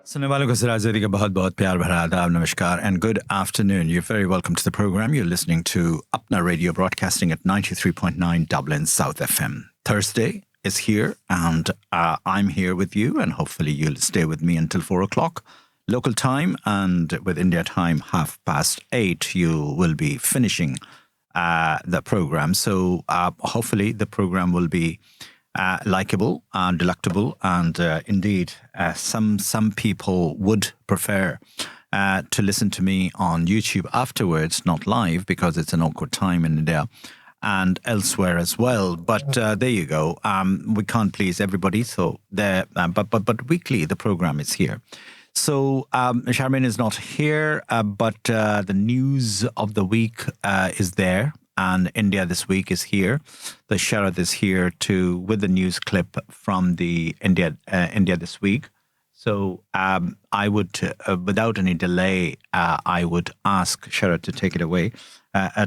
सुनने वालों को सिराज ज़ैदी का बहुत बहुत प्यार भरा आदाब, नमस्कार and good afternoon. You're very welcome to the program. You're listening to Apna Radio, broadcasting at 93.9 Dublin South FM. Thursday is here and I'm here with you, and hopefully you'll stay with me until 4 o'clock local time, and with India time 8:30 you will be finishing the program. So hopefully the program will be likable and delectable, and indeed some people would prefer to listen to me on YouTube afterwards, not live, because it's an awkward time in India and elsewhere as well. But there you go. We can't please everybody, so there. But weekly the program is here. So Charmaine is not here, but the news of the week is there. And India This Week is here. The Sharad is here too with the news clip from the India This Week. So I would, without any delay, I would ask Sharad to take it away,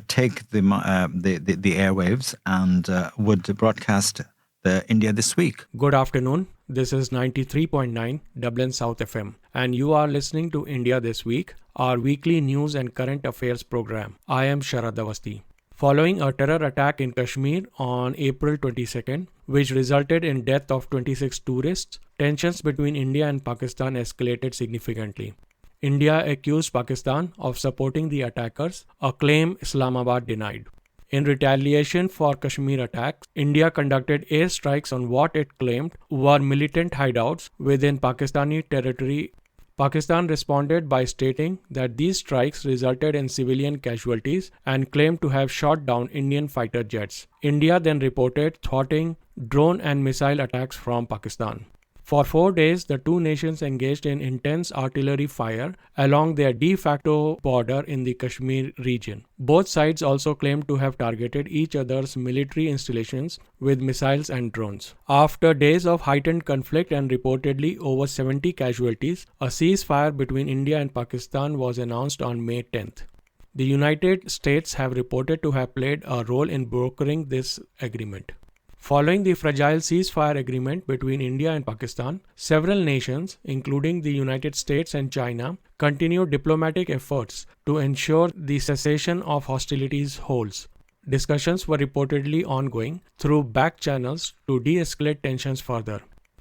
take the airwaves, and would broadcast the India This Week. Good afternoon. This is 93.9 Dublin South FM, and you are listening to India This Week, our weekly news and current affairs program. I am Sharad Awasthi. Following a terror attack in Kashmir on April 22nd, which resulted in death of 26 tourists, tensions between India and Pakistan escalated significantly. India accused Pakistan of supporting the attackers, a claim Islamabad denied. In retaliation for Kashmir attacks, India conducted airstrikes on what it claimed were militant hideouts within Pakistani territory. Pakistan responded by stating that these strikes resulted in civilian casualties and claimed to have shot down Indian fighter jets. India then reported thwarting drone and missile attacks from Pakistan. For 4 days, the two nations engaged in intense artillery fire along their de facto border in the Kashmir region. Both sides also claimed to have targeted each other's military installations with missiles and drones. After days of heightened conflict and reportedly over 70 casualties, a ceasefire between India and Pakistan was announced on May 10th. The United States have reported to have played a role in brokering this agreement. Following the fragile ceasefire agreement between India and Pakistan, several nations, including the United States and China, continued diplomatic efforts to ensure the cessation of hostilities holds. Discussions were reportedly ongoing through back channels to de-escalate tensions further.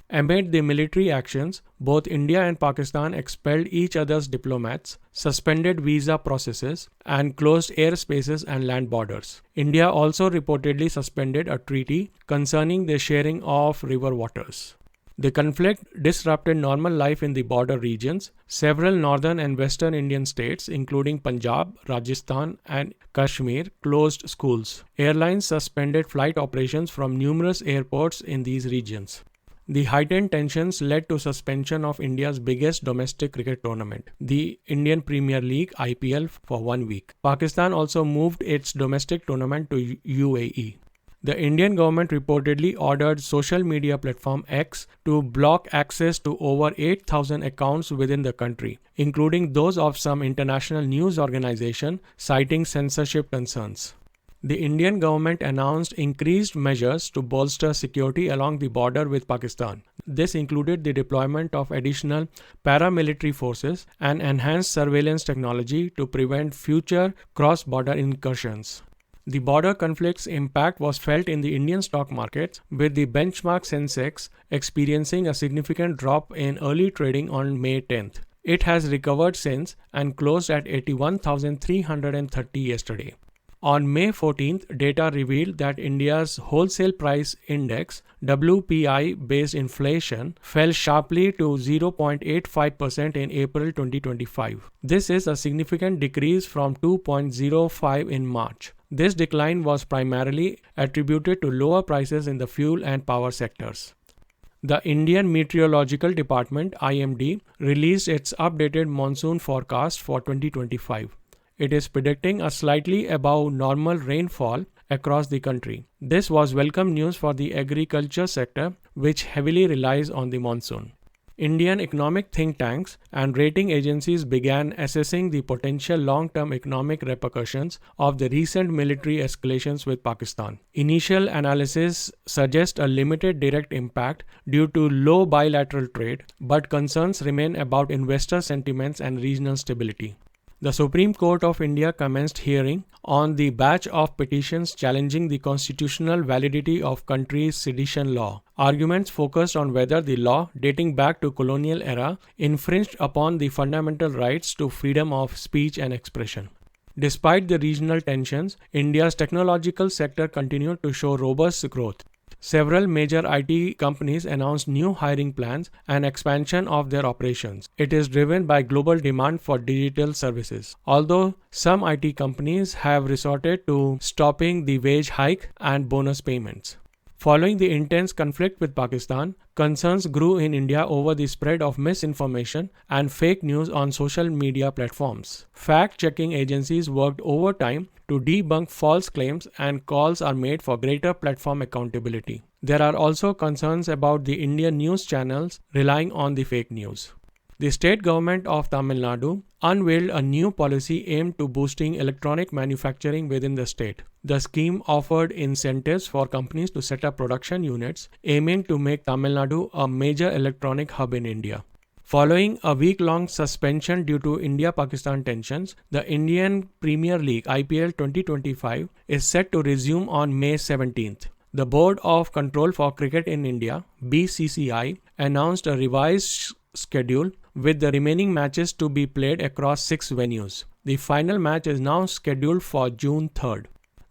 Amid the military actions, both India and Pakistan expelled each other's diplomats, suspended visa processes, and closed airspaces and land borders. India also reportedly suspended a treaty concerning the sharing of river waters. The conflict disrupted normal life in the border regions. Several northern and western Indian states, including Punjab, Rajasthan, and Kashmir, closed schools. Airlines suspended flight operations from numerous airports in these regions. The heightened tensions led to suspension of India's biggest domestic cricket tournament, the Indian Premier League (IPL), for 1 week. Pakistan also moved its domestic tournament to UAE. The Indian government reportedly ordered social media platform X to block access to over 8,000 accounts within the country, including those of some international news organization, citing censorship concerns. The Indian government announced increased measures to bolster security along the border with Pakistan. This included the deployment of additional paramilitary forces and enhanced surveillance technology to prevent future cross-border incursions. The border conflict's impact was felt in the Indian stock markets, with the benchmark Sensex experiencing a significant drop in early trading on May 10th. It has recovered since and closed at 81,330 yesterday. On May 14th, data revealed that India's wholesale price index, WPI-based inflation, fell sharply to 0.85% in April 2025. This is a significant decrease from 2.05% in March. This decline was primarily attributed to lower prices in the fuel and power sectors. The Indian Meteorological Department, IMD, released its updated monsoon forecast for 2025. It is predicting a slightly above normal rainfall across the country. This was welcome news for the agriculture sector, which heavily relies on the monsoon. Indian economic think tanks and rating agencies began assessing the potential long-term economic repercussions of the recent military escalations with Pakistan. Initial analysis suggests a limited direct impact due to low bilateral trade, but concerns remain about investor sentiments and regional stability. The Supreme Court of India commenced hearing on the batch of petitions challenging the constitutional validity of country's sedition law. Arguments focused on whether the law, dating back to colonial era, infringed upon the fundamental rights to freedom of speech and expression. Despite the regional tensions, India's technological sector continued to show robust growth. Several major IT companies announced new hiring plans and expansion of their operations. It is driven by global demand for digital services. Although some IT companies have resorted to stopping the wage hike and bonus payments. Following the intense conflict with Pakistan, concerns grew in India over the spread of misinformation and fake news on social media platforms. Fact-checking agencies worked overtime to debunk false claims and calls are made for greater platform accountability. There are also concerns about the Indian news channels relying on the fake news. The state government of Tamil Nadu unveiled a new policy aimed to boosting electronic manufacturing within the state. The scheme offered incentives for companies to set up production units, aiming to make Tamil Nadu a major electronic hub in India. Following a week-long suspension due to India-Pakistan tensions, the Indian Premier League IPL 2025 is set to resume on May 17th. The Board of Control for Cricket in India, BCCI, announced a revised schedule with the remaining matches to be played across 6 venues. The final match is now scheduled for June 3rd.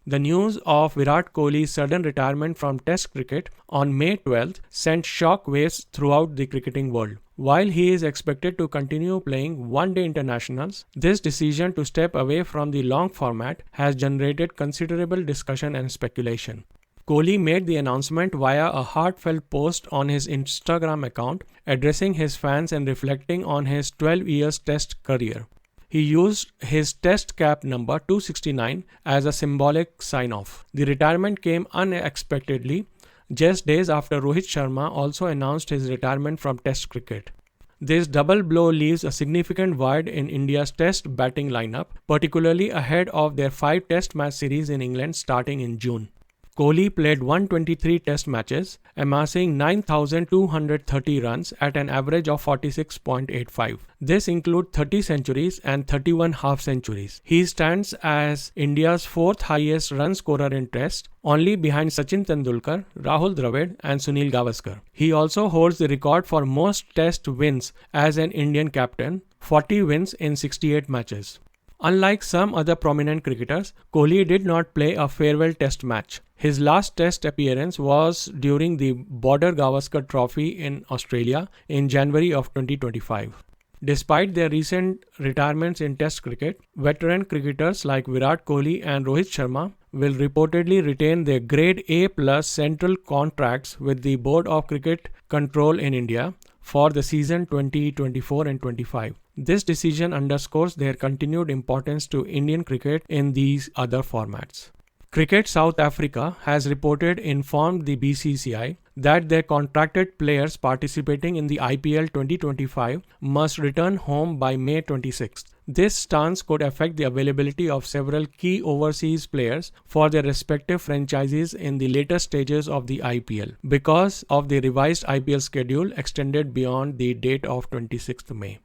The news of Virat Kohli's sudden retirement from Test cricket on May 12th sent shock waves throughout the cricketing world. While he is expected to continue playing one-day internationals, this decision to step away from the long format has generated considerable discussion and speculation. Kohli made the announcement via a heartfelt post on his Instagram account, addressing his fans and reflecting on his 12 years Test career. He used his Test cap number 269 as a symbolic sign-off. The retirement came unexpectedly, just days after Rohit Sharma also announced his retirement from Test cricket. This double blow leaves a significant void in India's Test batting lineup, particularly ahead of their 5 Test match series in England starting in June. Kohli played 123 Test matches, amassing 9,230 runs at an average of 46.85. This includes 30 centuries and 31 half-centuries. He stands as India's 4th highest run scorer in Test, only behind Sachin Tendulkar, Rahul Dravid and Sunil Gavaskar. He also holds the record for most Test wins as an Indian captain, 40 wins in 68 matches. Unlike some other prominent cricketers, Kohli did not play a farewell Test match. His last Test appearance was during the Border Gavaskar Trophy in Australia in January of 2025. Despite their recent retirements in Test cricket, veteran cricketers like Virat Kohli and Rohit Sharma will reportedly retain their Grade A+ central contracts with the Board of Cricket Control in India for the season 2024 and 25. This decision underscores their continued importance to Indian cricket in these other formats. Cricket South Africa has informed the BCCI that their contracted players participating in the IPL 2025 must return home by May 26th. This stance could affect the availability of several key overseas players for their respective franchises in the later stages of the IPL because of the revised IPL schedule extended beyond the date of 26th May.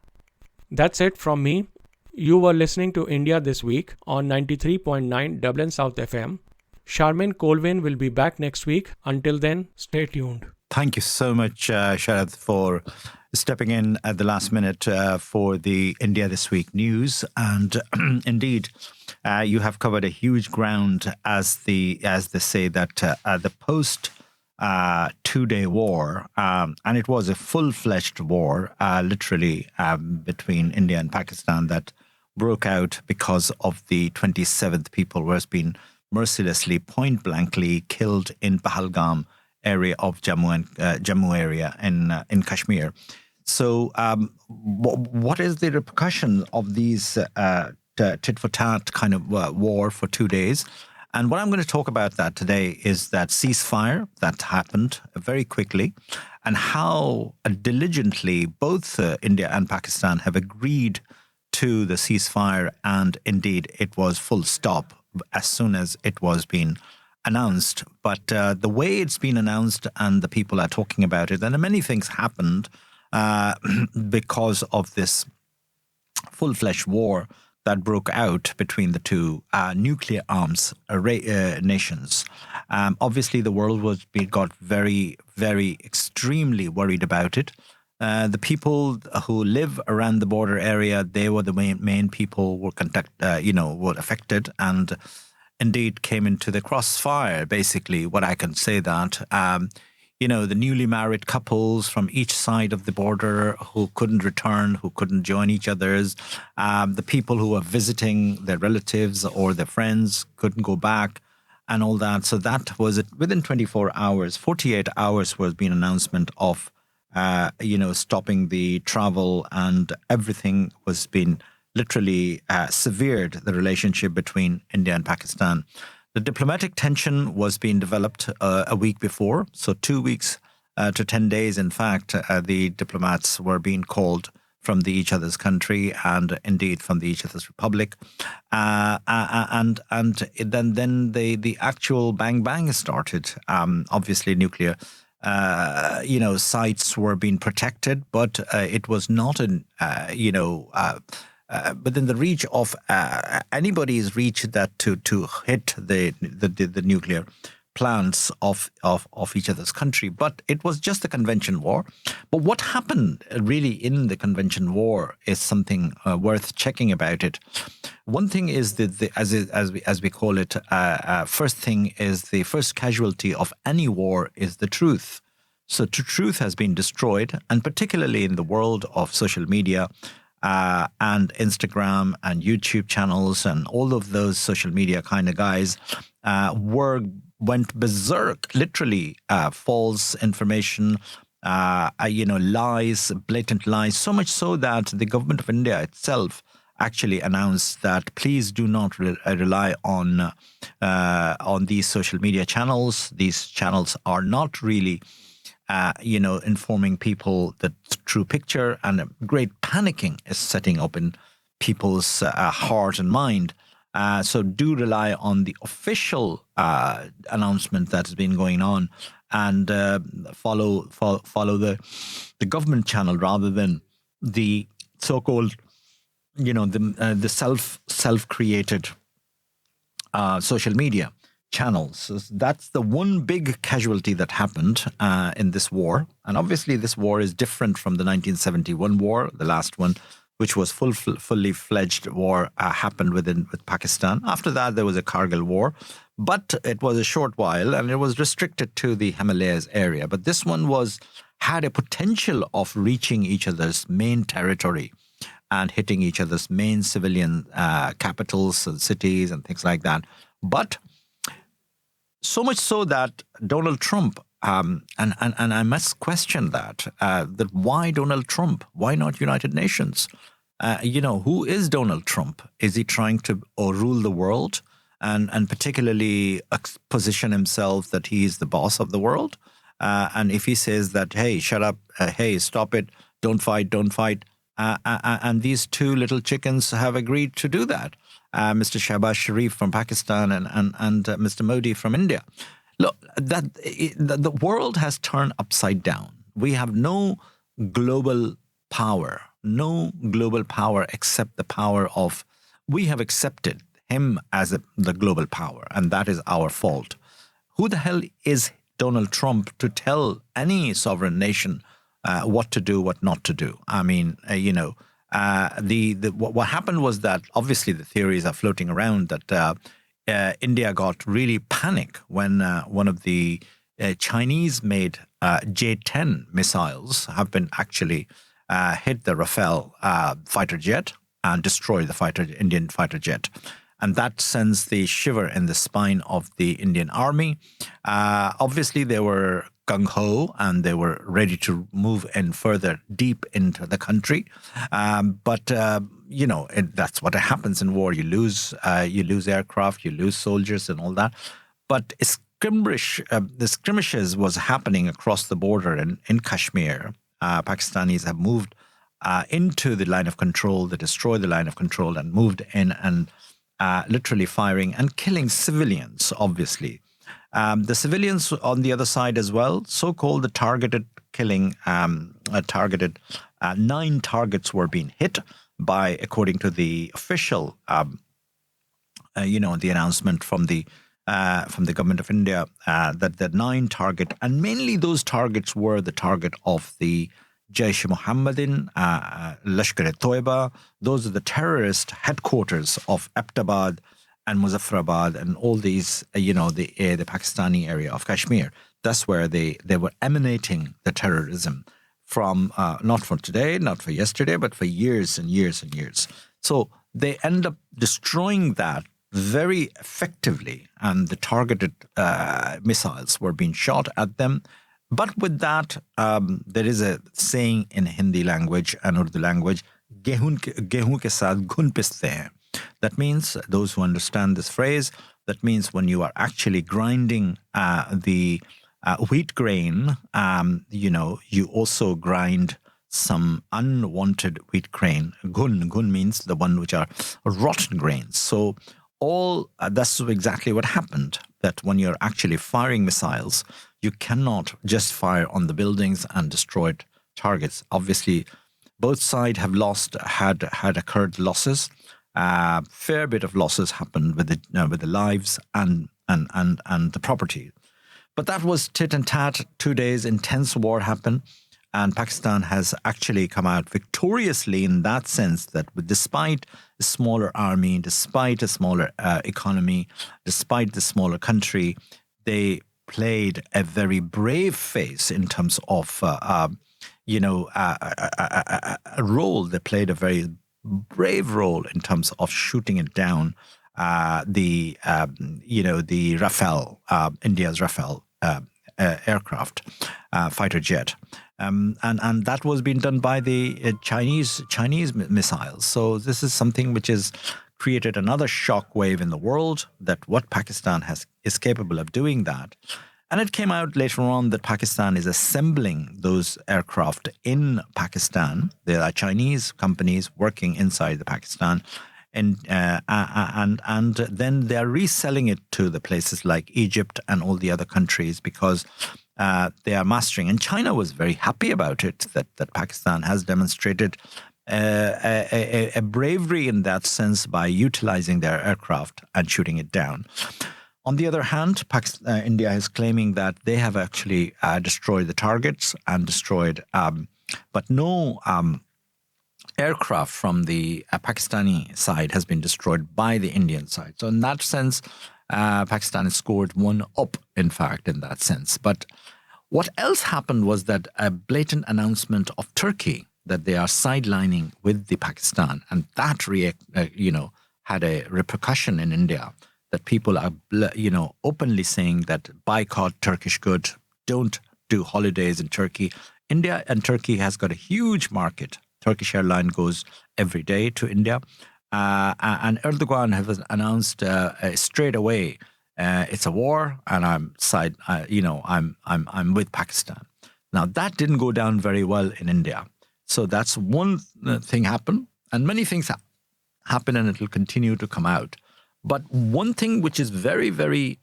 That's it from me. You were listening to India This Week on 93.9 Dublin South FM. Charmaine Colvin will be back next week. Until then, stay tuned. Thank you so much, Sharad, for stepping in at the last minute for the India This Week news. And indeed, you have covered a huge ground as they say that the post 2-day war, and it was a full-fledged war, literally between India and Pakistan that broke out because of the 27th people who has been mercilessly, point-blankly killed in Pahalgam area of Jammu area in Kashmir. So what is the repercussion of these tit-for-tat kind of war for 2 days? And what I'm going to talk about that today is that ceasefire that happened very quickly and how diligently both India and Pakistan have agreed to the ceasefire. And indeed, it was full stop as soon as it was being announced. But the way it's been announced and the people are talking about it, and many things happened because of this full-fledged war that broke out between the two nuclear arms nations. Obviously, the world got very, very extremely worried about it. The people who live around the border area, they were the main people were were affected and indeed came into the crossfire. Basically, what I can say that. The newly married couples from each side of the border who couldn't return, who couldn't join each other's, the people who were visiting their relatives or their friends couldn't go back and all that. So that was it. Within 24 hours, 48 hours was being announcement of, stopping the travel, and everything was being literally severed, the relationship between India and Pakistan. The diplomatic tension was being developed a week before. So 2 weeks to 10 days, in fact, the diplomats were being called from each other's country and indeed from each other's republic. And then the actual bang started. Obviously, nuclear sites were being protected, but it was not within the reach of anybody's reach that to hit the nuclear plants of each other's country. But it was just the convention war. But what happened really in the convention war is something worth checking about it. One thing is that as we call it, first thing is the first casualty of any war is the truth. So truth has been destroyed, and particularly in the world of social media, and Instagram and YouTube channels and all of those social media kind of guys went berserk, literally false information, lies, blatant lies, so much so that the government of India itself actually announced that please do not rely on these social media channels. These channels are not really informing people the true picture, and a great panicking is setting up in people's heart and mind. So do rely on the official announcement that has been going on, and follow the government channel rather than the so-called, the self-created social media channels. So that's the one big casualty that happened in this war. And obviously this war is different from the 1971 war, the last one, which was fully fledged war happened with Pakistan. After that, there was a Kargil war, but it was a short while and it was restricted to the Himalayas area. But this one had a potential of reaching each other's main territory and hitting each other's main civilian capitals and cities and things like that. But so much so that Donald Trump, and I must question that why Donald Trump? Why not United Nations? Who is Donald Trump? Is he trying to rule the world and particularly position himself that he is the boss of the world? And if he says that, hey, shut up, hey, stop it, don't fight, and these two little chickens have agreed to do that. Mr. Shehbaz Sharif from Pakistan and Mr. Modi from India. Look, the world has turned upside down. We have no global power except the power of, we have accepted him as the global power, and that is our fault. Who the hell is Donald Trump to tell any sovereign nation what to do, what not to do? I mean, what happened was that obviously the theories are floating around that India got really panic when one of the Chinese-made J-10 missiles have been actually hit the Rafale fighter jet and destroy the Indian fighter jet. And that sends the shiver in the spine of the Indian army. Obviously, there were gung-ho and they were ready to move in further deep into the country. But that's what happens in war. You lose aircraft, you lose soldiers and all that. But the skirmishes was happening across the border in Kashmir. Pakistanis have moved into the line of control. They destroyed the line of control and moved in and literally firing and killing civilians, obviously. The civilians on the other side as well, so-called the targeted killing, 9 targets were being hit by, according to the official, the announcement from the government of India, that the 9 target, and mainly those targets were the target of the 𝐀𝐩𝐧𝐚 𝐑𝐚𝐲. Those are the terrorist headquarters of Apna and Muzaffarabad and all these, the Pakistani area of Kashmir. That's where they were emanating the terrorism from, not from today, not for yesterday, but for years and years and years. So they end up destroying that very effectively, and the targeted missiles were being shot at them. But with that, there is a saying in Hindi language and Urdu language, 𝐭𝐤𝐻 𝐺𝐻 𝐿. That means, those who understand this phrase, that means when you are actually grinding the wheat grain, you also grind some unwanted wheat grain. Gun means the one which are rotten grains. So that's exactly what happened, that when you're actually firing missiles, you cannot just fire on the buildings and destroyed targets. Obviously, both sides have had occurred losses. Fair bit of losses happened with the lives and the property. But that was tit and tat. 2 days intense war happened, and Pakistan has actually come out victoriously in that sense, that despite a smaller army, despite a smaller economy, despite the smaller country, they played a very brave face in terms of a role. They played a very brave role in terms of shooting it down. The Rafale, India's Rafale aircraft, fighter jet, and that was being done by the Chinese missiles. So this is something which has created another shock wave in the world, that what Pakistan is capable of doing that. And it came out later on that Pakistan is assembling those aircraft in Pakistan. There are Chinese companies working inside the Pakistan, and then they're reselling it to the places like Egypt and all the other countries, because they are mastering. And China was very happy about it, that Pakistan has demonstrated a bravery in that sense by utilizing their aircraft and shooting it down. On the other hand, India is claiming that they have actually destroyed the targets and destroyed, but no aircraft from the Pakistani side has been destroyed by the Indian side. So in that sense, Pakistan has scored 1 up, in fact, in that sense. But what else happened was that a blatant announcement of Turkey that they are sidelining with the Pakistan, and that had a repercussion in India, that people are openly saying that boycott Turkish goods, don't do holidays in Turkey. India and Turkey has got a huge market. Turkish airline goes every day to India, and Erdogan has announced straight away, it's a war, and I'm with Pakistan. Now that didn't go down very well in India. So that's one thing happened, and many things happen, and it will continue to come out. But one thing which is very, very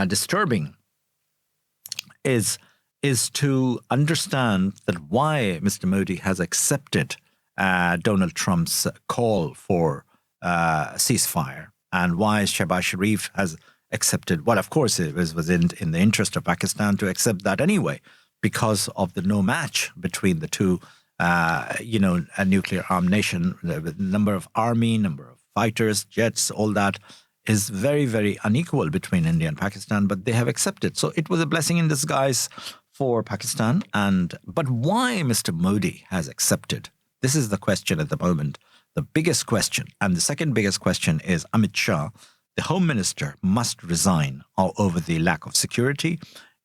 disturbing is to understand that why Mr. Modi has accepted Donald Trump's call for ceasefire, and why Shehbaz Sharif has accepted. Well, of course, it was in the interest of Pakistan to accept that anyway, because of the no match between the two, a nuclear armed nation. The number of army, number of fighters, jets, all that is very, very unequal between India and Pakistan, but they have accepted. So it was a blessing in disguise for Pakistan. But why Mr. Modi has accepted? This is the question at the moment, the biggest question. And the second biggest question is Amit Shah, the Home Minister, must resign over the lack of security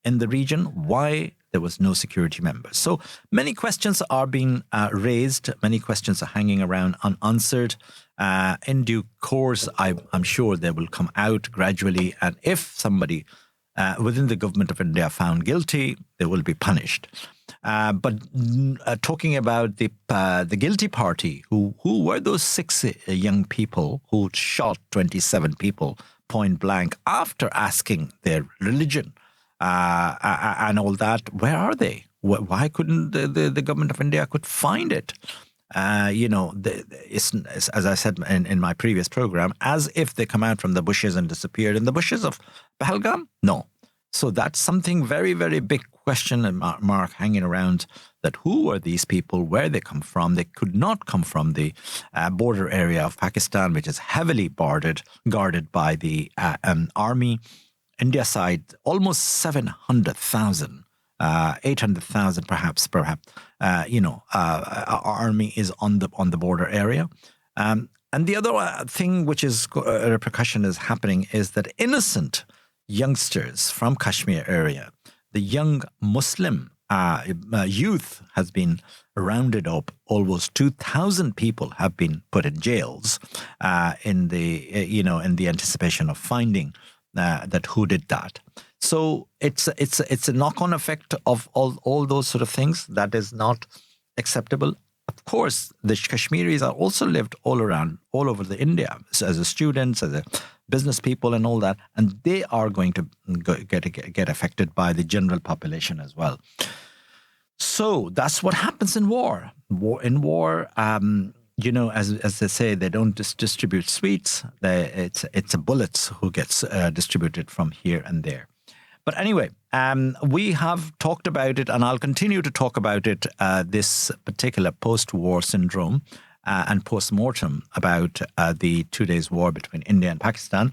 in the region, why there was no security members. So many questions are being raised. Many questions are hanging around unanswered. In due course, I'm sure they will come out gradually. And if somebody within the government of India found guilty, they will be punished. But talking about the guilty party, who were those 6 young people who shot 27 people point blank after asking their religion and all that? Where are they? Why couldn't the government of India could find it? It's, as I said in my previous program, as if they come out from the bushes and disappeared in the bushes of Pahalgam? No. So that's something very, very big question and mark hanging around, that who were these people, where they come from. They could not come from the border area of Pakistan, which is heavily guarded by the army. India side, almost 700,000, 800,000 perhaps, army is on the border area. And the other thing which is a repercussion is happening is that innocent youngsters from Kashmir area, the young Muslim youth has been rounded up. Almost 2,000 people have been put in jails in the anticipation of finding that who did that. So it's a knock-on effect of all those sort of things that is not acceptable. Of course, the Kashmiris are also lived all over the India, as a students, as a business people and all that, and they are going to get affected by the general population as well. So that's what happens in war. In war, as they say, they don't distribute sweets. It's a bullets who gets distributed from here and there. But anyway, we have talked about it, and I'll continue to talk about it, this particular post-war syndrome and post-mortem about the 2 days war between India and Pakistan.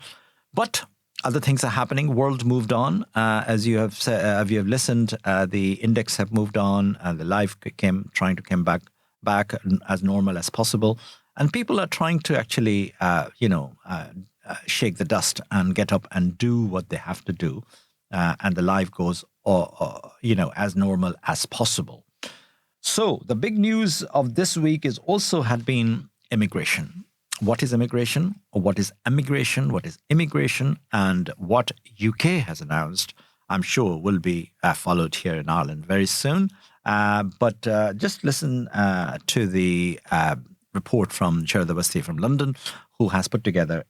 But other things are happening. World moved on. As you have said, if you have listened, the index have moved on, and the life trying to come back as normal as possible. And people are trying to actually, shake the dust and get up and do what they have to do. And the life goes, as normal as possible. So the big news of this week had been immigration. What is immigration? What is emigration? What is immigration? And what UK has announced, I'm sure, will be followed here in Ireland very soon. But just listen to the report from Sharad Awasthi from London, who has put together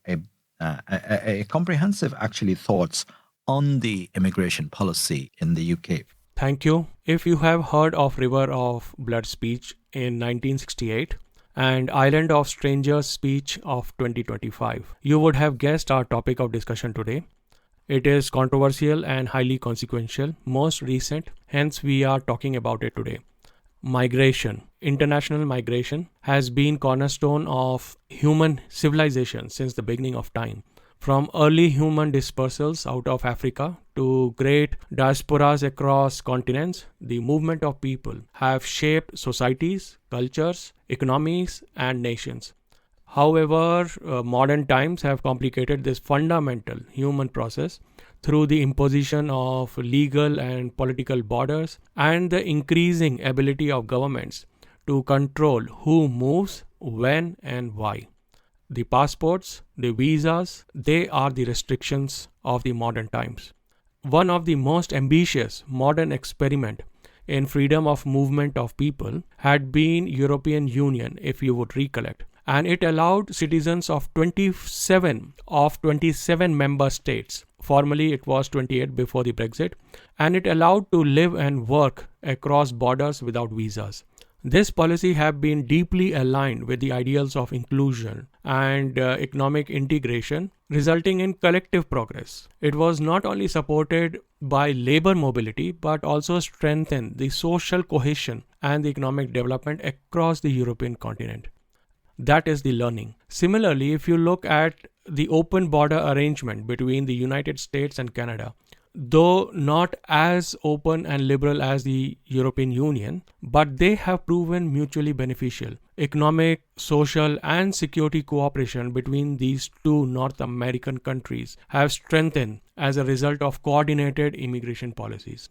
a comprehensive, actually, thoughts on the immigration policy in the UK. Thank you. If you have heard of River of Blood speech in 1968 and Island of Strangers speech of 2025, you would have guessed our topic of discussion today. It is controversial and highly consequential, most recent, hence we are talking about it today. Migration, international migration, has been cornerstone of human civilization since the beginning of time. From early human dispersals out of Africa to great diasporas across continents, the movement of people have shaped societies, cultures, economies, and nations. However, modern times have complicated this fundamental human process through the imposition of legal and political borders and the increasing ability of governments to control who moves, when, and why. The passports, the visas, they are the restrictions of the modern times. One of the most ambitious modern experiment in freedom of movement of people had been European Union, if you would recollect. And it allowed citizens of 27 member states, formerly it was 28 before the Brexit, and it allowed to live and work across borders without visas. This policy have been deeply aligned with the ideals of inclusion and economic integration, resulting in collective progress. It was not only supported by labor mobility, but also strengthened the social cohesion and the economic development across the European continent. That is the learning. Similarly, if you look at the open border arrangement between the United States and Canada, though not as open and liberal as the European Union, but they have proven mutually beneficial. Economic, social, and security cooperation between these two North American countries have strengthened as a result of coordinated immigration policies.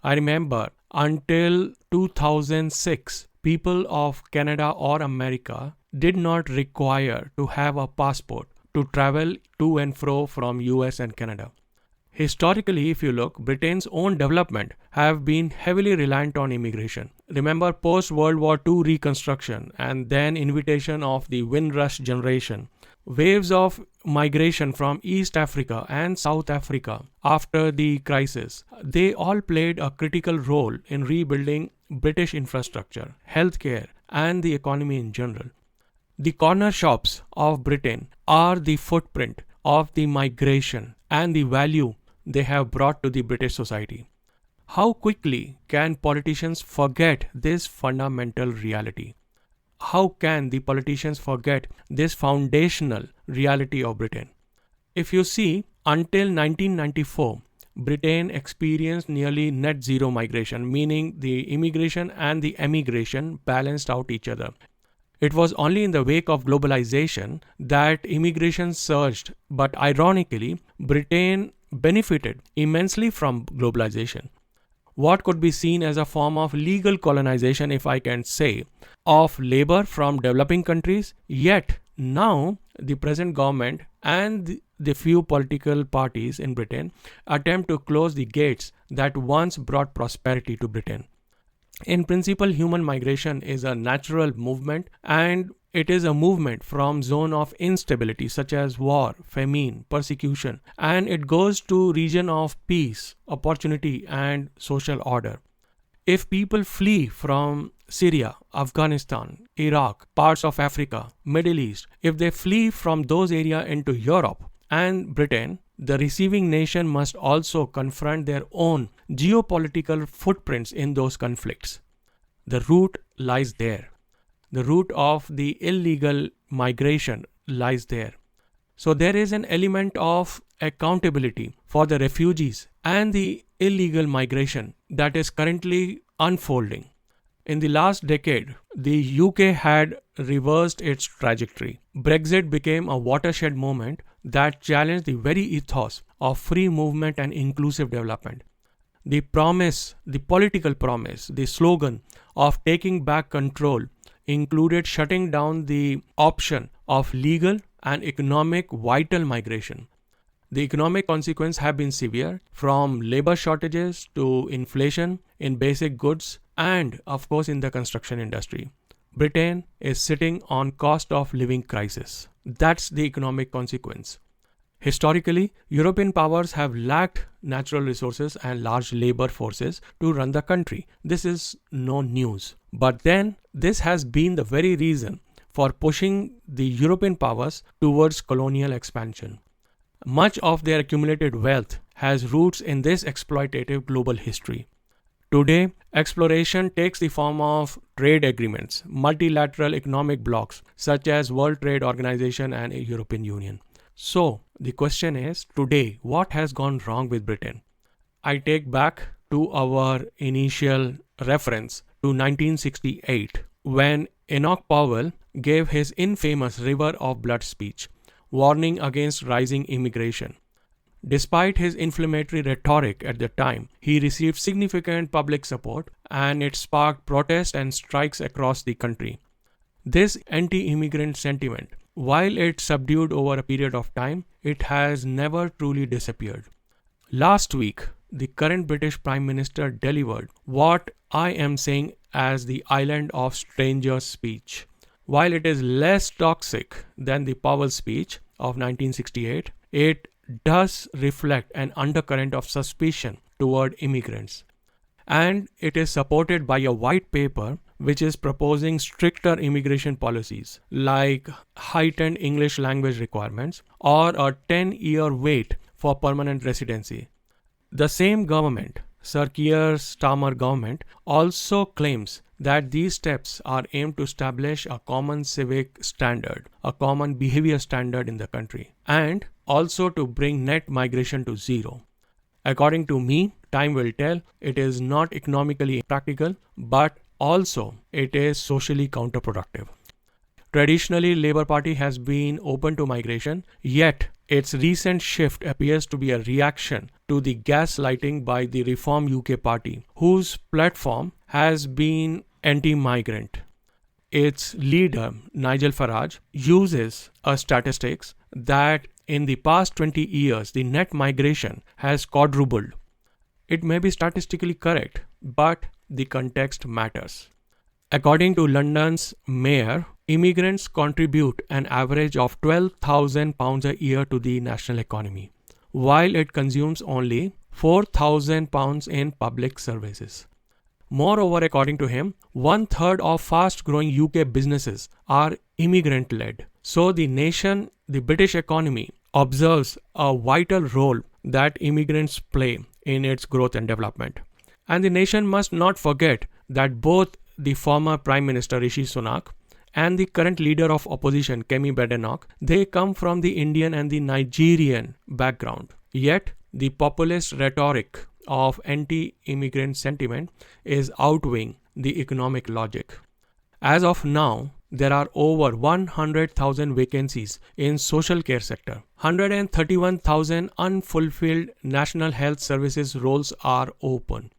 I remember until 2006, people of Canada or America did not require to have a passport to travel to and fro from US and Canada. Historically, if you look, Britain's own development have been heavily reliant on immigration. Remember post-World War II reconstruction and then invitation of the Windrush generation. Waves of migration from East Africa and South Africa after the crisis, they all played a critical role in rebuilding British infrastructure, healthcare, and the economy in general. The corner shops of Britain are the footprint of the migration and the value they have brought to the British society. How quickly can politicians forget this fundamental reality? How can the politicians forget this foundational reality of Britain? If you see, until 1994, Britain experienced nearly net zero migration, meaning the immigration and the emigration balanced out each other. It was only in the wake of globalization that immigration surged, but ironically, Britain benefited immensely from globalization. What could be seen as a form of legal colonization, if I can say, of labor from developing countries, yet now the present government and the few political parties in Britain attempt to close the gates that once brought prosperity to Britain. In principle, human migration is a natural movement, and it is a movement from zone of instability such as war, famine, persecution, and it goes to region of peace, opportunity, and social order. If people flee from Syria, Afghanistan, Iraq, parts of Africa, Middle East, if they flee from those areas into Europe and Britain, the receiving nation must also confront their own geopolitical footprints in those conflicts. The root lies there. The root of the illegal migration lies there. So there is an element of accountability for the refugees and the illegal migration that is currently unfolding. In the last decade, the UK had reversed its trajectory. Brexit became a watershed moment that challenged the very ethos of free movement and inclusive development. The promise, the political promise, the slogan of taking back control included shutting down the option of legal and economic vital migration. The economic consequences have been severe, from labor shortages to inflation in basic goods and, of course, in the construction industry. Britain is sitting on cost of living crisis. That's the economic consequence. Historically, European powers have lacked natural resources and large labor forces to run the country. This is no news. But then, this has been the very reason for pushing the European powers towards colonial expansion. Much of their accumulated wealth has roots in this exploitative global history. Today, exploration takes the form of trade agreements, multilateral economic blocs such as World Trade Organization and European Union. So, the question is, today, what has gone wrong with Britain? I take back to our initial reference to 1968, when Enoch Powell gave his infamous River of Blood speech, warning against rising immigration. Despite his inflammatory rhetoric at the time, he received significant public support, and it sparked protests and strikes across the country. This anti-immigrant sentiment, while it subdued over a period of time, it has never truly disappeared. Last week, the current British Prime Minister delivered what I am saying as the Island of Strangers speech. While it is less toxic than the Powell speech of 1968, it does reflect an undercurrent of suspicion toward immigrants. And it is supported by a white paper which is proposing stricter immigration policies like heightened English language requirements or a 10-year wait for permanent residency. The same government, Sir Keir Starmer government, also claims that these steps are aimed to establish a common civic standard, a common behavior standard in the country, and also to bring net migration to zero. According to me, time will tell, it is not economically practical, but also it is socially counterproductive. Traditionally, Labour Party has been open to migration, yet its recent shift appears to be a reaction to the gaslighting by the Reform UK Party, whose platform has been anti-migrant. Its leader, Nigel Farage, uses a statistics that in the past 20 years, the net migration has quadrupled. It may be statistically correct, but the context matters. According to London's mayor, immigrants contribute an average of £12,000 a year to the national economy, while it consumes only £4,000 in public services. Moreover, according to him, 1/3 of fast-growing UK businesses are immigrant-led. So the British economy, observes a vital role that immigrants play in its growth and development. And the nation must not forget that both the former Prime Minister Rishi Sunak and the current leader of opposition Kemi Badenoch, they come from the Indian and the Nigerian background. Yet, the populist rhetoric of anti-immigrant sentiment is outweighing the economic logic. As of now, there are over 100,000 vacancies in social care sector. 131,000 unfulfilled National Health Services roles are open.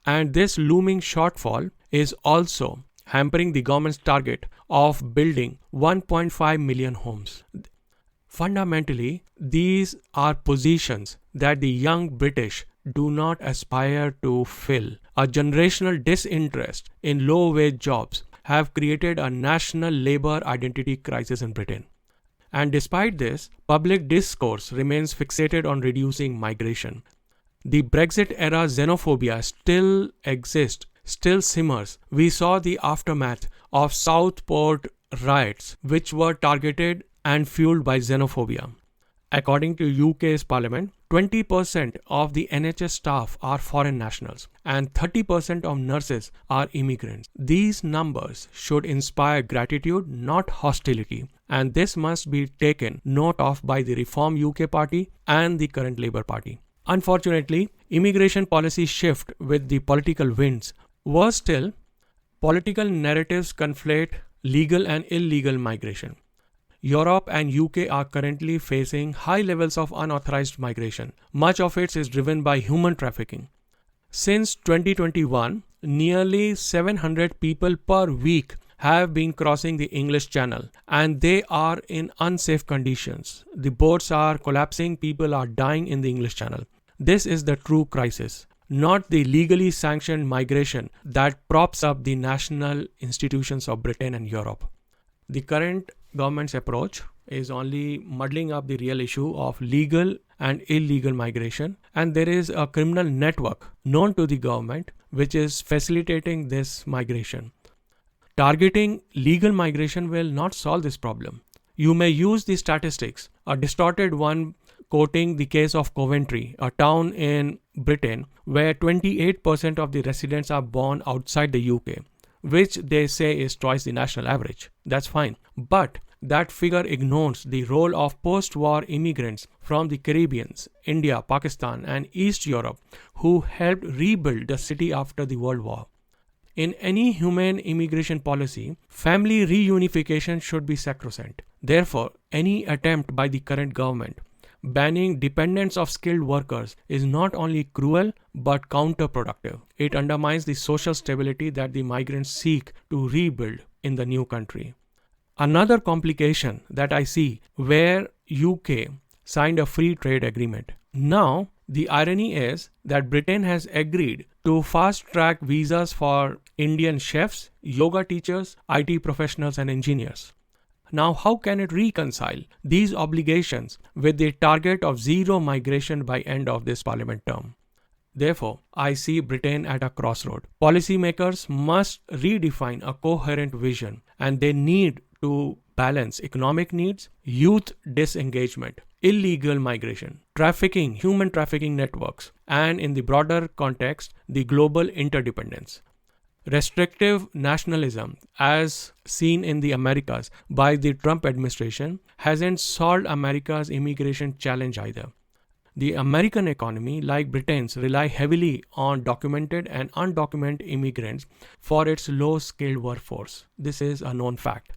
And this looming shortfall is also hampering the government's target of building 1.5 million homes. Fundamentally, these are positions that the young British do not aspire to fill. A generational disinterest in low-wage jobs have created a national labour identity crisis in Britain. And despite this, public discourse remains fixated on reducing migration. The Brexit-era xenophobia still exists, still simmers. We saw the aftermath of Southport riots, which were targeted and fueled by xenophobia. According to UK's parliament, 20% of the NHS staff are foreign nationals and 30% of nurses are immigrants. These numbers should inspire gratitude, not hostility, and this must be taken note of by the Reform UK Party and the current Labour Party. Unfortunately, immigration policy shift with the political winds. Worse still, political narratives conflate legal and illegal migration. Europe and UK are currently facing high levels of unauthorized migration. Much of it is driven by human trafficking. Since 2021, nearly 700 people per week have been crossing the English Channel, and they are in unsafe conditions. The boats are collapsing, people are dying in the English Channel. This is the true crisis, not the legally sanctioned migration that props up the national institutions of Britain and Europe. The current government's approach is only muddling up the real issue of legal and illegal migration, and there is a criminal network known to the government which is facilitating this migration. Targeting legal migration will not solve this problem. You may use the statistics, a distorted one quoting the case of Coventry, a town in Britain where 28% of the residents are born outside the UK, which they say is twice the national average. That's fine. But that figure ignores the role of post-war immigrants from the Caribbean, India, Pakistan, and East Europe who helped rebuild the city after the World War. In any humane immigration policy, family reunification should be sacrosanct. Therefore, any attempt by the current government banning dependence of skilled workers is not only cruel but counterproductive. It undermines the social stability that the migrants seek to rebuild in the new country. Another complication that I see where UK signed a free trade agreement. Now, the irony is that Britain has agreed to fast-track visas for Indian chefs, yoga teachers, IT professionals and engineers. Now, how can it reconcile these obligations with the target of zero migration by end of this parliament term? Therefore, I see Britain at a crossroad. Policymakers must redefine a coherent vision, and they need to balance economic needs, youth disengagement, illegal migration, trafficking, human trafficking networks, and in the broader context, the global interdependence. Restrictive nationalism, as seen in the Americas by the Trump administration, hasn't solved America's immigration challenge either. The American economy, like Britain's, rely heavily on documented and undocumented immigrants for its low-skilled workforce. This is a known fact.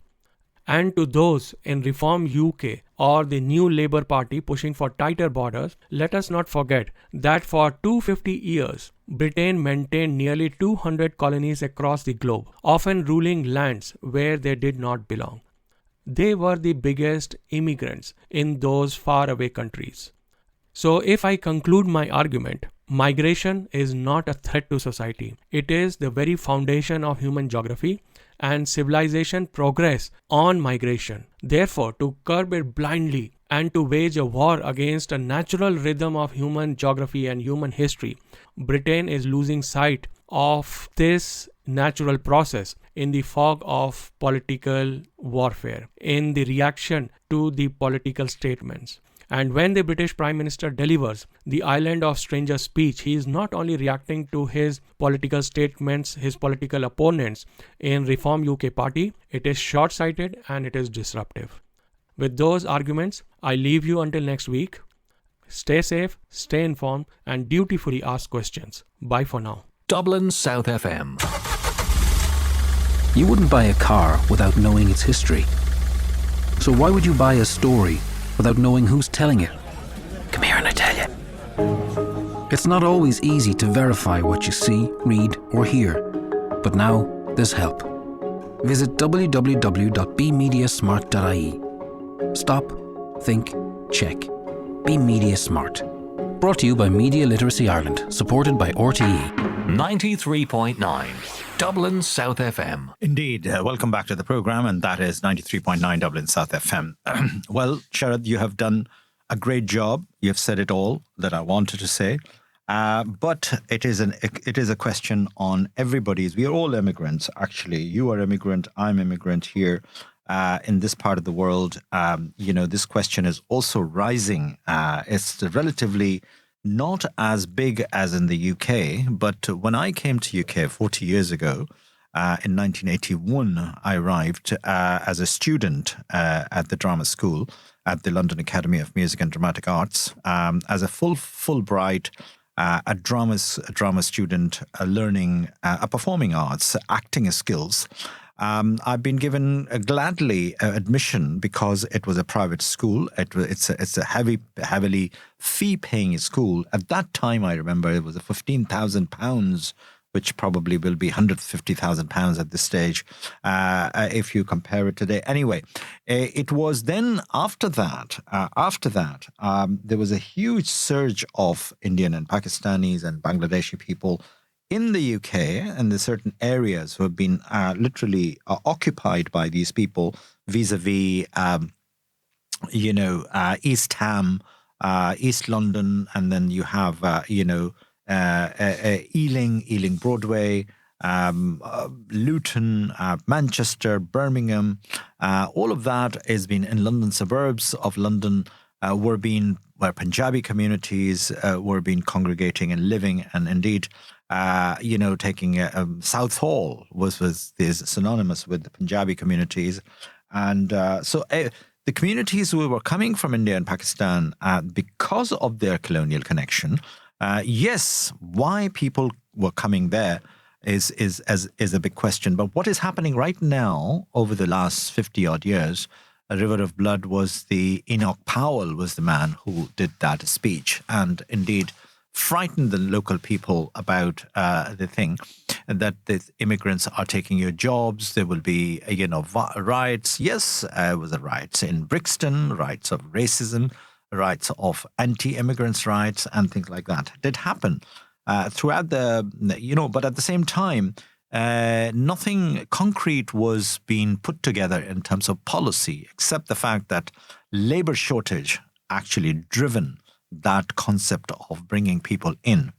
And to those in Reform UK or the New Labour Party pushing for tighter borders, let us not forget that for 250 years, Britain maintained nearly 200 colonies across the globe, often ruling lands where they did not belong. They were the biggest immigrants in those faraway countries. So if I conclude my argument, migration is not a threat to society. It is the very foundation of human geography, and civilization progress on migration. Therefore, to curb it blindly and to wage a war against a natural rhythm of human geography and human history, Britain is losing sight of this natural process in the fog of political warfare, in the reaction to the political statements. And when the British Prime Minister delivers the island of stranger speech, he is not only reacting to his political statements, his political opponents in Reform UK Party, it is short-sighted and it is disruptive. With those arguments, I leave you until next week. Stay safe, stay informed, and dutifully ask questions. Bye for now. Dublin South FM. You wouldn't buy a car without knowing its history. So why would you buy a story without knowing who's telling it? Come here and I tell you. It's not always easy to verify what you see, read, or hear. But now there's help. Visit www.bemediasmart.ie. Stop, think, check. Be Media Smart. Brought to you by Media Literacy Ireland, supported by RTE. 93.9 Dublin South FM. Indeed. Welcome back to the program, and that is 93.9 Dublin South FM. Well, Sharad, you have done a great job. You have said it all that I wanted to say. But it is a question on everybody's. We are all immigrants, actually. You are immigrant. I'm immigrant here in this part of the world. This question is also rising. It's relatively not as big as in the UK, but when I came to UK 40 years ago, in 1981, I arrived as a student at the drama school at the London Academy of Music and Dramatic Arts as a Fulbright, a drama student, learning performing arts, acting skills. I've been given gladly admission because it was a private school. It's a heavily fee-paying school. At that time, I remember it was a £15,000, which probably will be £150,000 at this stage, if you compare it today. Anyway, it was then after that, there was a huge surge of Indian and Pakistanis and Bangladeshi people in the UK, and there's certain areas who have been literally occupied by these people, vis-a-vis, East Ham, East London, and then you have, Ealing Broadway, Luton, Manchester, Birmingham. All of that has been in London, suburbs of London, where Punjabi communities were being congregating and living, and indeed, taking Southall is synonymous with the Punjabi communities. And so the communities who were coming from India and Pakistan, because of their colonial connection, yes, why people were coming there is a big question. But what is happening right now over the last 50-odd years, A River of Blood was Enoch Powell was the man who did that speech, and indeed frightened the local people about the thing that the immigrants are taking your jobs. There will be, riots. Yes, it was a riots in Brixton, riots of racism, riots of anti-immigrants rights, and things like that did happen throughout but at the same time, nothing concrete was being put together in terms of policy, except the fact that labor shortage actually driven that concept of bringing people in.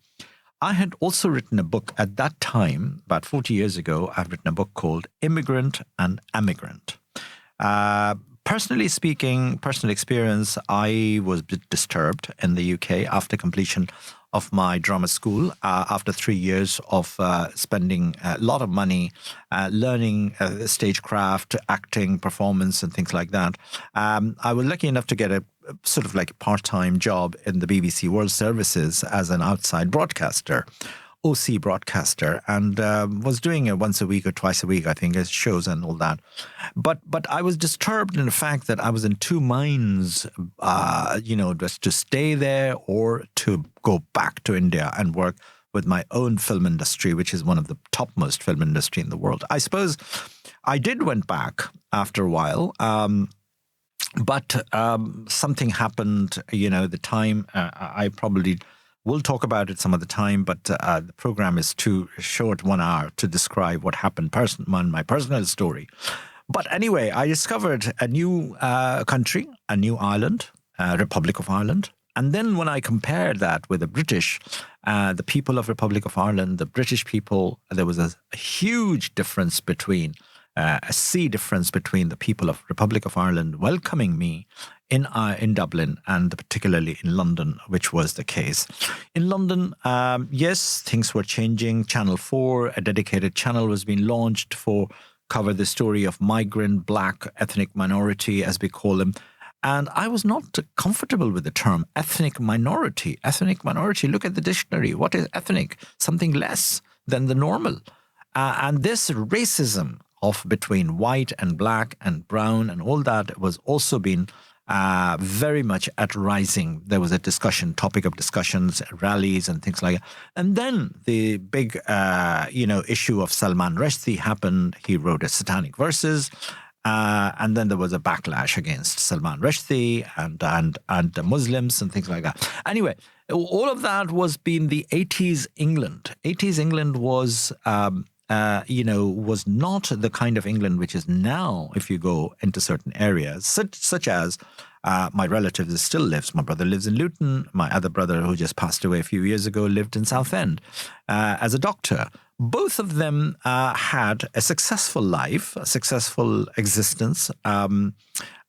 I had also written a book at that time, about 40 years ago. I've written a book called Immigrant and Emigrant. Personally speaking, personal experience, I was a bit disturbed in the UK after completion of my drama school, after 3 years of spending a lot of money learning stagecraft, acting, performance, and things like that. I was lucky enough to get sort of like a part-time job in the BBC World Services as an outside broadcaster, OC broadcaster, and was doing it once a week or twice a week, I think, as shows and all that. But I was disturbed in the fact that I was in two minds, just to stay there or to go back to India and work with my own film industry, which is one of the topmost film industry in the world. I suppose I did went back after a while, but something happened, the time. I probably will talk about it some other time, but the program is too short, 1 hour, to describe what happened, my personal story. But anyway, I discovered a new country, a new island, Republic of Ireland. And then when I compared that with the British, the people of Republic of Ireland, the British people, there was a huge difference between, a sea difference between the people of Republic of Ireland welcoming me in Dublin and particularly in London, which was the case. In London, yes, things were changing. Channel 4, a dedicated channel, was being launched for cover the story of migrant, black, ethnic minority, as we call them. And I was not comfortable with the term ethnic minority. Ethnic minority, look at the dictionary. What is ethnic? Something less than the normal. And this racism of between white and black and brown and all that was also being very much at rising. There was a topic of discussions, rallies and things like that. And then the big, issue of Salman Rushdie happened. He wrote a satanic verses. And then there was a backlash against Salman Rushdie and the Muslims and things like that. Anyway, all of that was being the 80s England. 80s England was, was not the kind of England which is now, if you go into certain areas, such as my relative still lives. My brother lives in Luton. My other brother, who just passed away a few years ago, lived in Southend as a doctor. Both of them had a successful life, a successful existence, and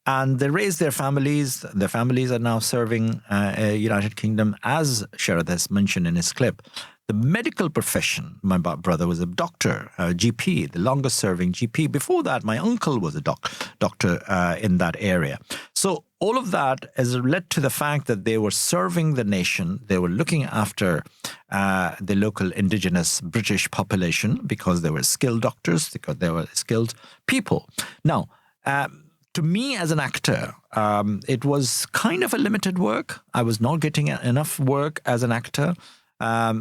they raised their families. Their families are now serving United Kingdom, as Sharad has mentioned in his clip. The medical profession, my brother was a doctor, a GP, the longest serving GP. Before that, my uncle was a doctor in that area. So all of that has led to the fact that they were serving the nation. They were looking after the local indigenous British population because they were skilled doctors, because they were skilled people. Now, to me as an actor, it was kind of a limited work. I was not getting enough work as an actor. A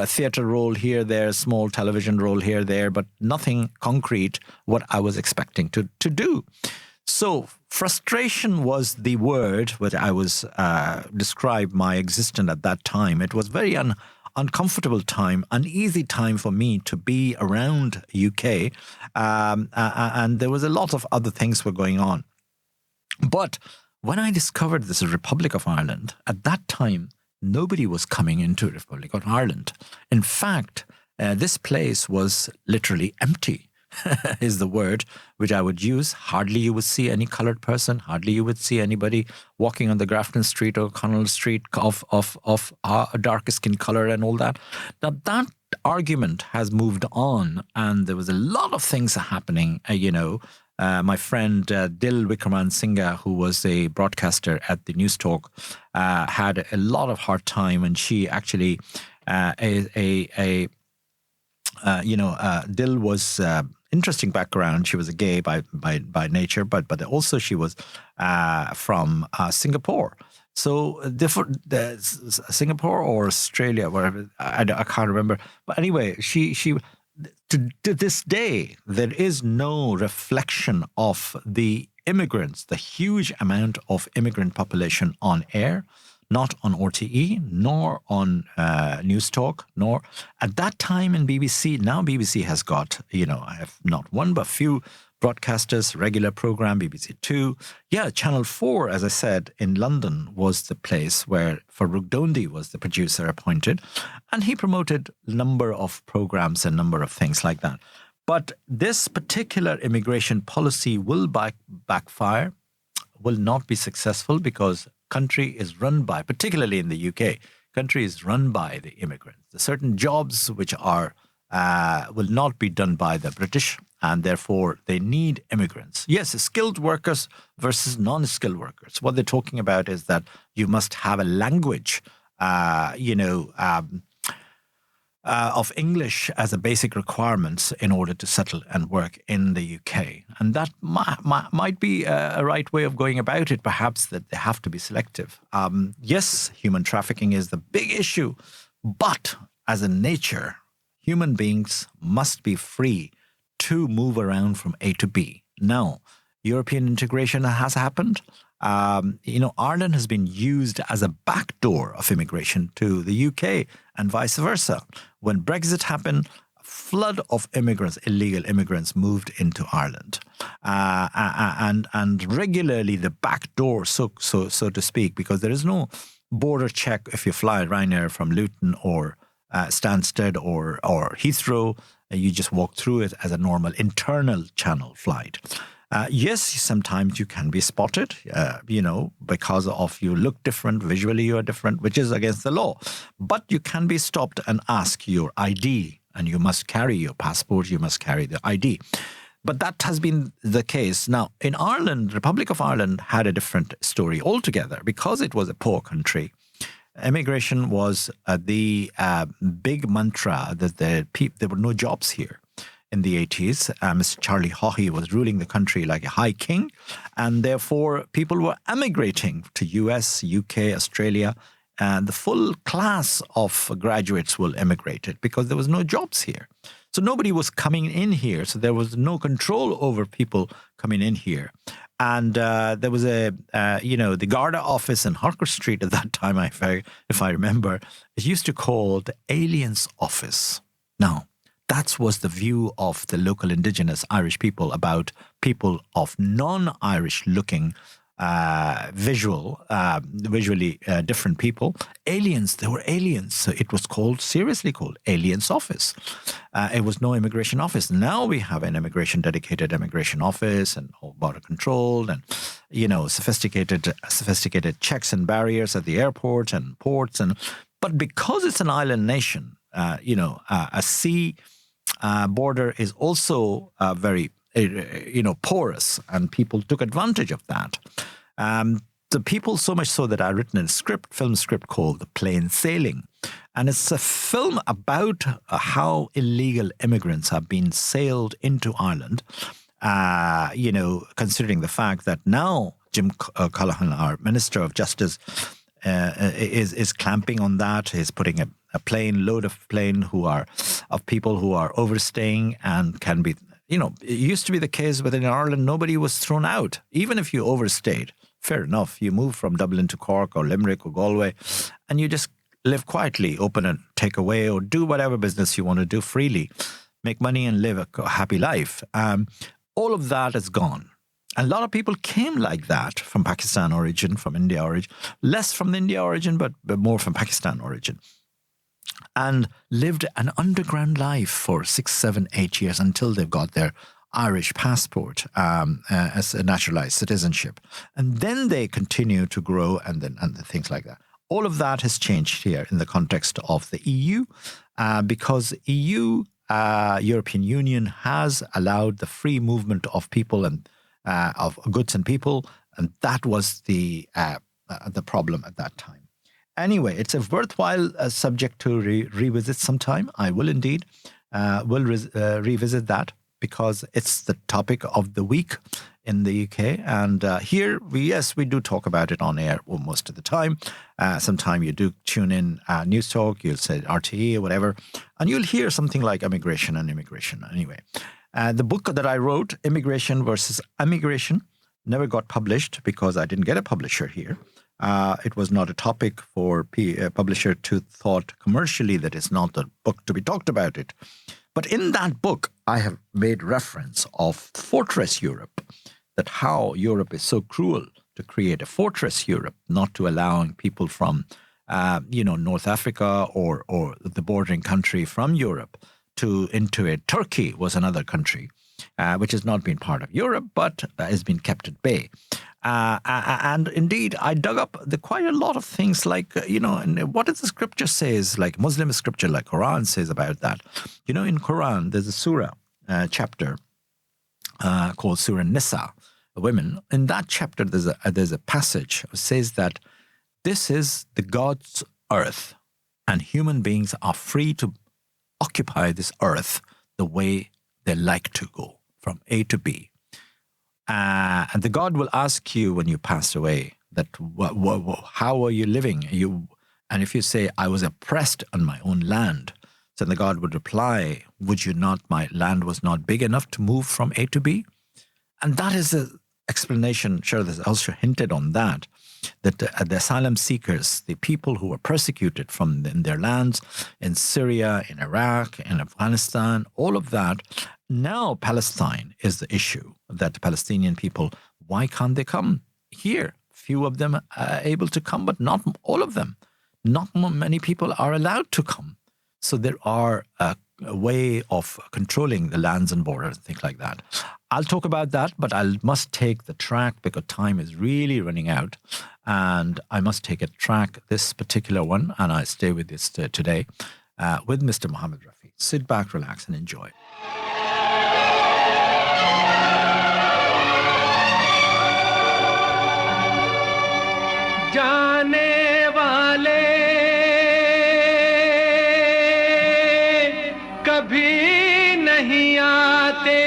theatre role here, there, small television role here, there, but nothing concrete what I was expecting to do. So frustration was the word which I was describe my existence at that time. It was very uncomfortable time, uneasy time for me to be around UK, and there was a lot of other things were going on. But when I discovered this Republic of Ireland, at that time, nobody was coming into Republic of Ireland. In fact, this place was literally empty, is the word which I would use. Hardly you would see any coloured person. Hardly you would see anybody walking on the Grafton Street or Connell Street of a darker skin colour and all that. Now, that argument has moved on, and there was a lot of things happening, my friend Dil Wickramansinga, who was a broadcaster at the News Talk, had a lot of hard time, and she actually, Dil was interesting background. She was a gay by nature, but also she was from Singapore. So Singapore or Australia, whatever, I can't remember. But anyway, she to this day, there is no reflection of the immigrants, the huge amount of immigrant population on air, not on RTE, nor on News Talk, nor at that time in BBC. Now BBC has got, I have not one but few broadcasters, regular program, BBC Two. Yeah, Channel 4, as I said, in London was the place where Farrukh Dondi was the producer appointed, and he promoted a number of programs and number of things like that. But this particular immigration policy will backfire, will not be successful, because country is run by, particularly in the UK, country is run by the immigrants. The certain jobs which are will not be done by the British and therefore they need immigrants. Yes, skilled workers versus non-skilled workers. What they're talking about is that you must have a language, of English as a basic requirement in order to settle and work in the UK. And that might be a right way of going about it, perhaps, that they have to be selective. Yes, human trafficking is the big issue, but as a nature, human beings must be free to move around from A to B. Now, European integration has happened. Ireland has been used as a backdoor of immigration to the UK and vice versa. When Brexit happened, a flood of immigrants, illegal immigrants, moved into Ireland. And regularly the back door, so to speak, because there is no border check if you fly Ryanair from Luton or Stansted or Heathrow. You just walk through it as a normal internal channel flight. Yes, sometimes you can be spotted, because of you look different, visually you are different, which is against the law. But you can be stopped and ask your ID, and you must carry your passport, you must carry the ID. But that has been the case. Now, in Ireland, Republic of Ireland had a different story altogether because it was a poor country. Immigration was the big mantra that there were no jobs here. In the 80s, Mr. Charlie Haughey was ruling the country like a high king, and therefore people were emigrating to US, UK, Australia, and the full class of graduates will emigrated because there was no jobs here. So nobody was coming in here, so there was no control over people coming in here. And there was the Garda office in Harker Street at that time, if I remember, it used to call the Aliens Office. Now, that was the view of the local indigenous Irish people about people of non-Irish looking, visually different people. Aliens, they were aliens. So it was seriously called Aliens Office. It was no immigration office. Now we have an dedicated immigration office and border control and, sophisticated checks and barriers at the airport and ports. But because it's an island nation, a sea border is also very, porous, and people took advantage of that. The people, so much so that I've written a film script called The Plain Sailing. And it's a film about how illegal immigrants have been sailed into Ireland, considering the fact that now Jim Callaghan, our Minister of Justice, is clamping on that. He's putting a load of people who are overstaying and can be, it used to be the case within Ireland, nobody was thrown out. Even if you overstayed, fair enough, you move from Dublin to Cork or Limerick or Galway, and you just live quietly, open a takeaway or do whatever business you want to do freely, make money and live a happy life. All of that is gone. A lot of people came like that from Pakistan origin, from India origin, less from the India origin, but more from Pakistan origin, and lived an underground life for 6, 7, 8 years until they've got their Irish passport as a naturalized citizenship. And then they continue to grow and things like that. All of that has changed here in the context of the EU because EU, European Union, has allowed the free movement of people and of goods and people, and that was the problem at that time. Anyway, it's a worthwhile subject to revisit sometime. I will indeed revisit that because it's the topic of the week in the UK. And here, we do talk about it on air most of the time. Sometime you do tune in News Talk, you'll say RTE or whatever, and you'll hear something like immigration. Anyway, the book that I wrote, Immigration versus Immigration, never got published because I didn't get a publisher here. It was not a topic for a publisher to thought commercially that it's not the book to be talked about it. But in that book, I have made reference of Fortress Europe, that how Europe is so cruel to create a Fortress Europe, not to allowing people from, North Africa or the bordering country from Europe into it. Turkey was another country, which has not been part of Europe, but has been kept at bay. And indeed, I dug up quite a lot of things like, and what does the scripture says, like Muslim scripture, like Quran says about that. In Quran, there's a surah chapter called Surah Nisa, women. In that chapter, there's a passage that says that this is the God's earth, and human beings are free to occupy this earth the way they like to go, from A to B. And the God will ask you when you pass away that how are you living? And if you say, I was oppressed on my own land, then the God would reply, would you not, my land was not big enough to move from A to B? And that is the explanation. Sure, there's also hinted on that the asylum seekers, the people who were persecuted in their lands, in Syria, in Iraq, in Afghanistan, all of that. Now Palestine is the issue, that the Palestinian people, why can't they come here? Few of them are able to come, but not all of them. Not many people are allowed to come. So there are a way of controlling the lands and borders and things like that. I'll talk about that, but I must take the track because time is really running out. And I must take a track, this particular one, and I stay with this today with Mr. Mohammed Rafi. Sit back, relax, and enjoy. जाने वाले कभी नहीं आते,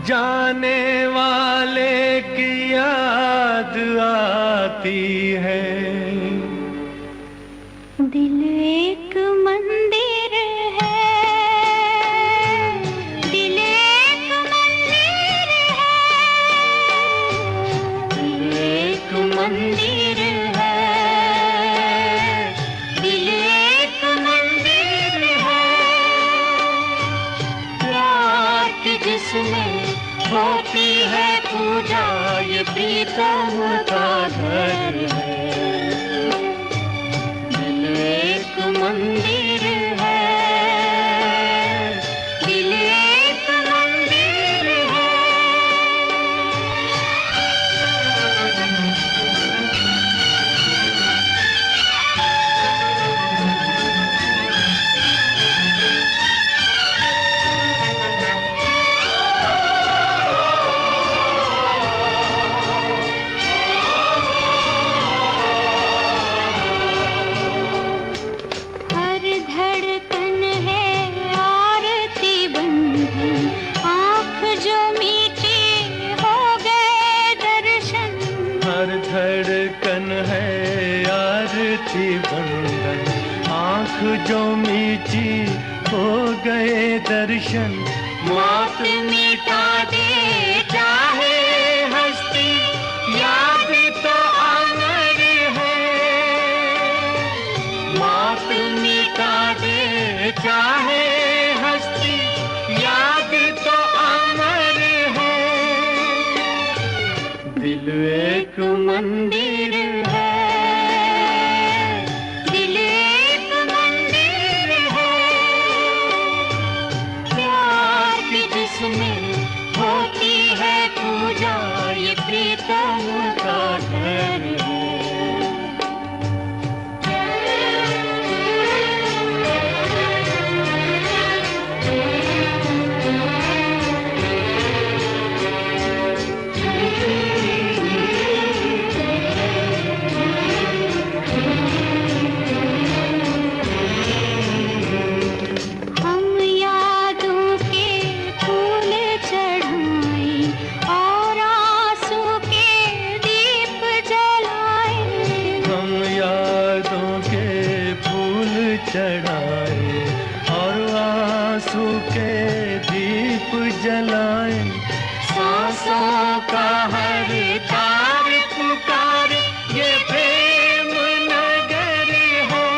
जाने वाले की याद आती है। दिल एक मंदिर है, दिल एक मंदिर है, दिल एक मंदिर है, दिल एक मंदिर है। प्यार की जिसमें होती है पूजा, ये प्रीतम का घर है। मंदिर है, दिल एक मंदिर है। जो मीठी हो गए दर्शन, मौत मिटा दे चाहे हस्ती, याद तो अमर है। मौत मिटा दे चाहे हस्ती, याद तो अमर है। दिल एक मंदिर है, होती है पूजा, ये प्रीतम का घर है। चढ़ाए और आंसू के दीप जलाए, सांसों का हर तार पुकारे, ये प्रेम नगर है।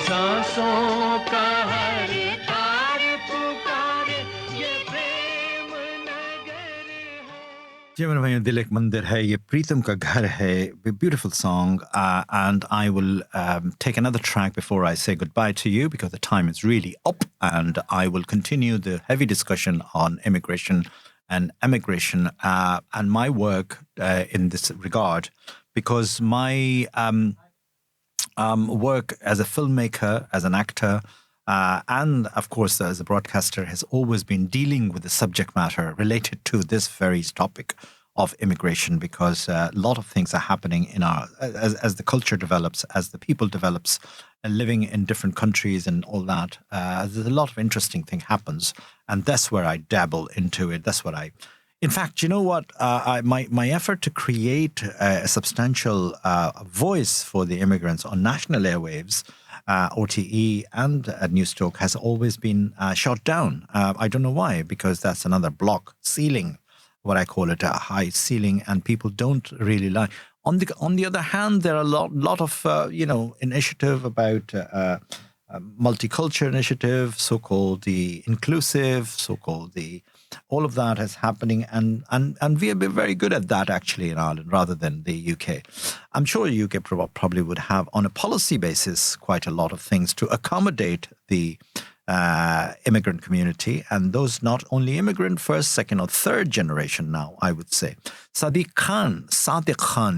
सांसों का हर तार पुकारे, ये प्रेम नगर है। जी मेरे भाइयों, दिल एक मंदिर है, ये प्रीतम का घर है. A beautiful song, and I will take another track before I say goodbye to you because the time is really up, and I will continue the heavy discussion on immigration and emigration and my work in this regard, because my work as a filmmaker, as an actor, And of course, as a broadcaster, has always been dealing with the subject matter related to this very topic of immigration, because a lot of things are happening in our as the culture develops, as the people develops, and living in different countries and all that. There's a lot of interesting thing happens, and that's where I dabble into it. That's what in fact, you know what? My effort to create a substantial voice for the immigrants on national airwaves, OTE and News Talk, has always been shot down. I don't know why, because that's another block ceiling, what I call it, a high ceiling, and people don't really like. On the other hand, there are a lot of initiative about multicultural initiative, so-called the inclusive, so-called the all of that is happening, and we have been very good at that actually in Ireland rather than the UK. I'm sure the UK probably would have, on a policy basis, quite a lot of things to accommodate the immigrant community, and those not only immigrant, first, second or third generation now, I would say. Sadiq Khan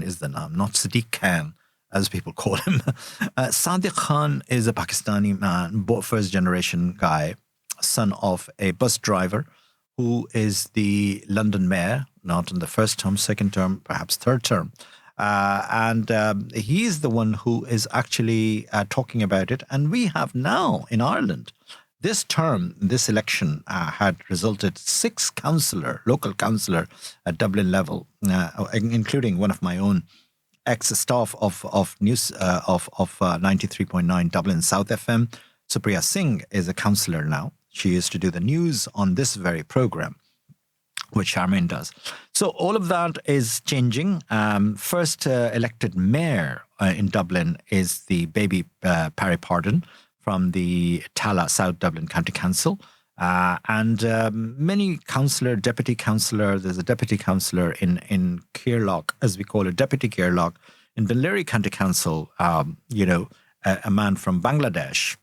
is the name, not Sadiq Khan, as people call him. Sadiq Khan is a Pakistani man, first generation guy, son of a bus driver, who is the London mayor, not in the first term, second term, perhaps third term. And he is the one who is actually talking about it. And we have now in Ireland, this term, this election had resulted 6 local councillor at Dublin level, including one of my own ex-staff of news of 93.9 Dublin South FM. Supriya Singh is a councillor now. She used to do the news on this very program, which Charmaine does. So all of that is changing. First elected mayor in Dublin is the baby Parry Pardon from the Tala South Dublin County Council. And many deputy councillor, there's a deputy councillor in Caerlock, as we call it, Deputy Caerlock, in Dunleary County Council, a man from Bangladesh,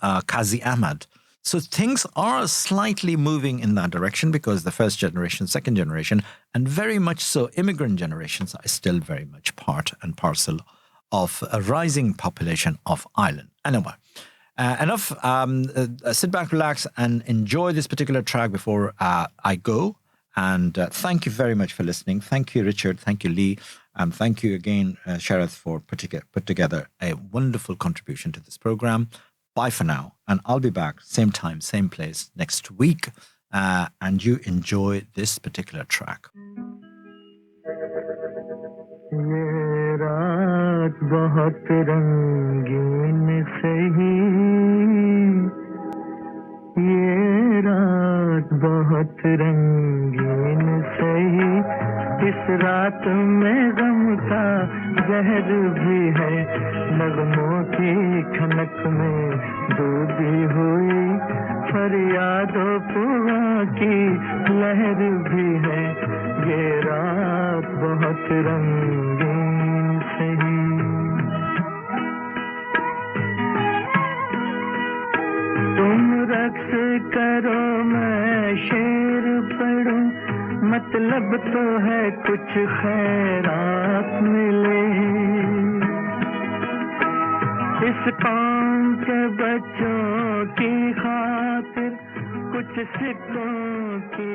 Qazi Ahmad. So things are slightly moving in that direction, because the first generation, second generation, and very much so immigrant generations are still very much part and parcel of a rising population of Ireland. Anyway, enough. Sit back, relax, and enjoy this particular track before I go. And thank you very much for listening. Thank you, Richard. Thank you, Lee. Thank you again, Sharad, for put together a wonderful contribution to this program. Bye for now, and I'll be back same time, same place next week. And you enjoy this particular track. ये रात बहुत रंगीन सही, ये रात बहुत रंगीन सही, इस रात में गम का जहर भी है, नगमों की खनक में डूबी हुई फरियादों पुआ की लहर भी है, ये रात बहुत रंगीन सही। तुम रक्स करो मैं शेर पढ़ूं, मतलब तो है कुछ खैरात मिले, इस कौम के बच्चों की खातिर कुछ सिक्कों की